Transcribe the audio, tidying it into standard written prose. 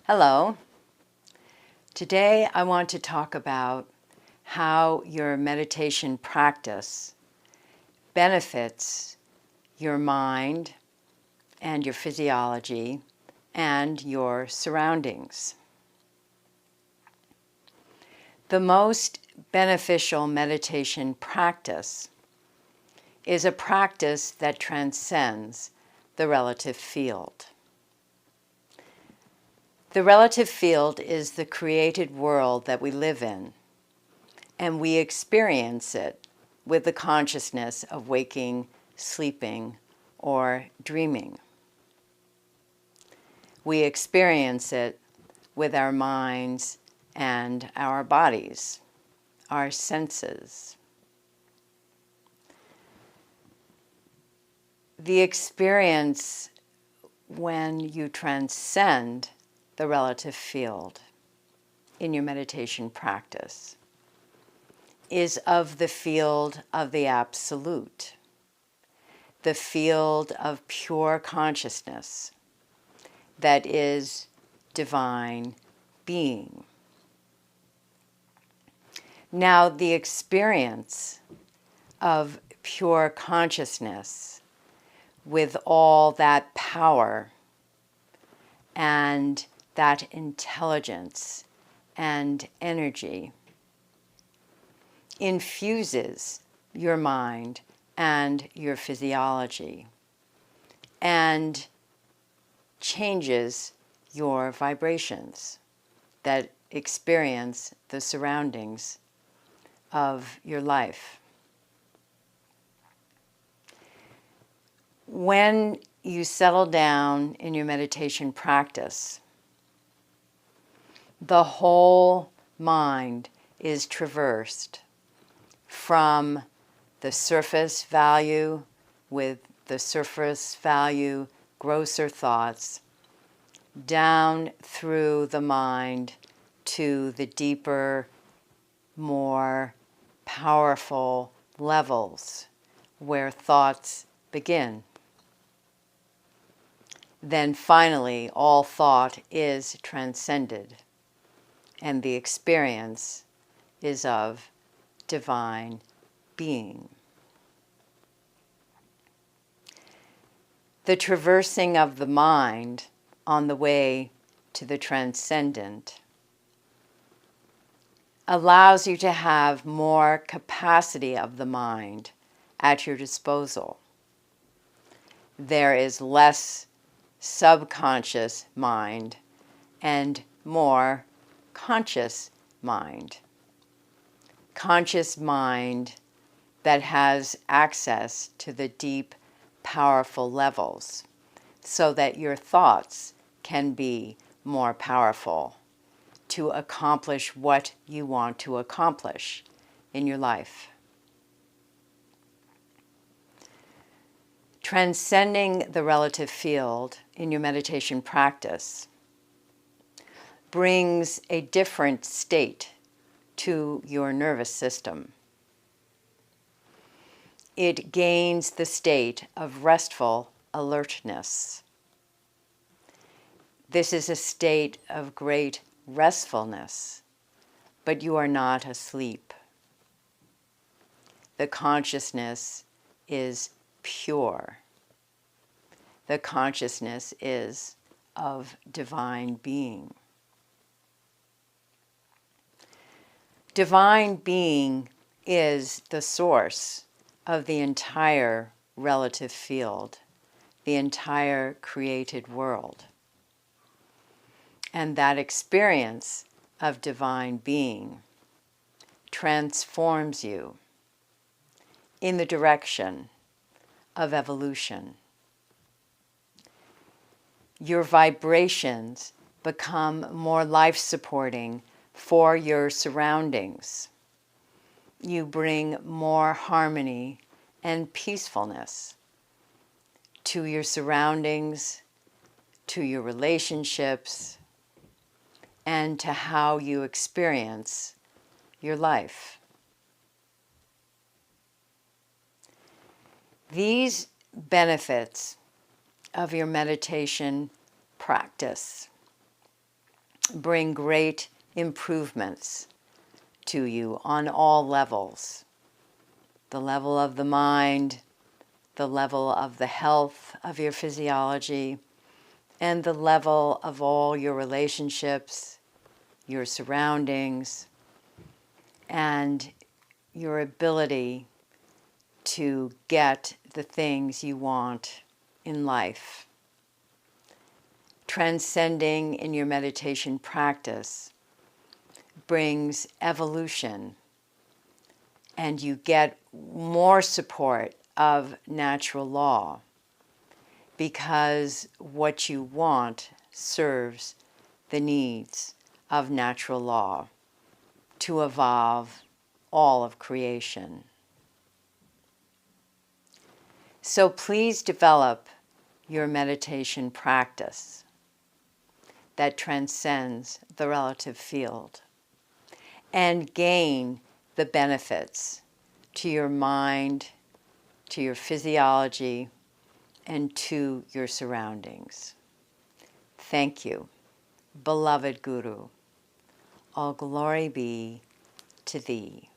Hello. Today I want to talk about how your meditation practice benefits your mind and your physiology and your surroundings. The most beneficial meditation practice is a practice that transcends the relative field. The relative field is the created world that we live in, and we experience it with the consciousness of waking, sleeping, or dreaming. We experience it with our minds and our bodies, our senses. The experience when you transcend the relative field in your meditation practice is of the field of the absolute, the field of pure consciousness that is divine being. Now, the experience of pure consciousness with all that power and that intelligence and energy infuses your mind and your physiology and changes your vibrations that experience the surroundings of your life. When you settle down in your meditation practice, the whole mind is traversed from the surface value with the surface value grosser thoughts down through the mind to the deeper, more powerful levels where thoughts begin. Then finally, all thought is transcended, and the experience is of divine being. The traversing of the mind on the way to the transcendent allows you to have more capacity of the mind at your disposal. There is less subconscious mind and more conscious mind. Conscious mind that has access to the deep, powerful levels so that your thoughts can be more powerful to accomplish what you want to accomplish in your life. Transcending the relative field in your meditation practice brings a different state to your nervous system. It gains the state of restful alertness. This is a state of great restfulness, but you are not asleep. The consciousness is pure. The consciousness is of divine being. Divine being is the source of the entire relative field, the entire created world. And that experience of divine being transforms you in the direction of evolution. Your vibrations become more life-supporting for your surroundings. You bring more harmony and peacefulness to your surroundings, to your relationships, and to how you experience your life. These benefits of your meditation practice bring great improvements to you on all levels. The level of the mind, the level of the health of your physiology, and the level of all your relationships, your surroundings, and your ability to get the things you want in life. Transcending in your meditation practice brings evolution, and you get more support of natural law, because what you want serves the needs of natural law to evolve all of creation. So please develop your meditation practice that transcends the relative field and gain the benefits to your mind, to your physiology, and to your surroundings. Thank you, beloved Guru. All glory be to thee.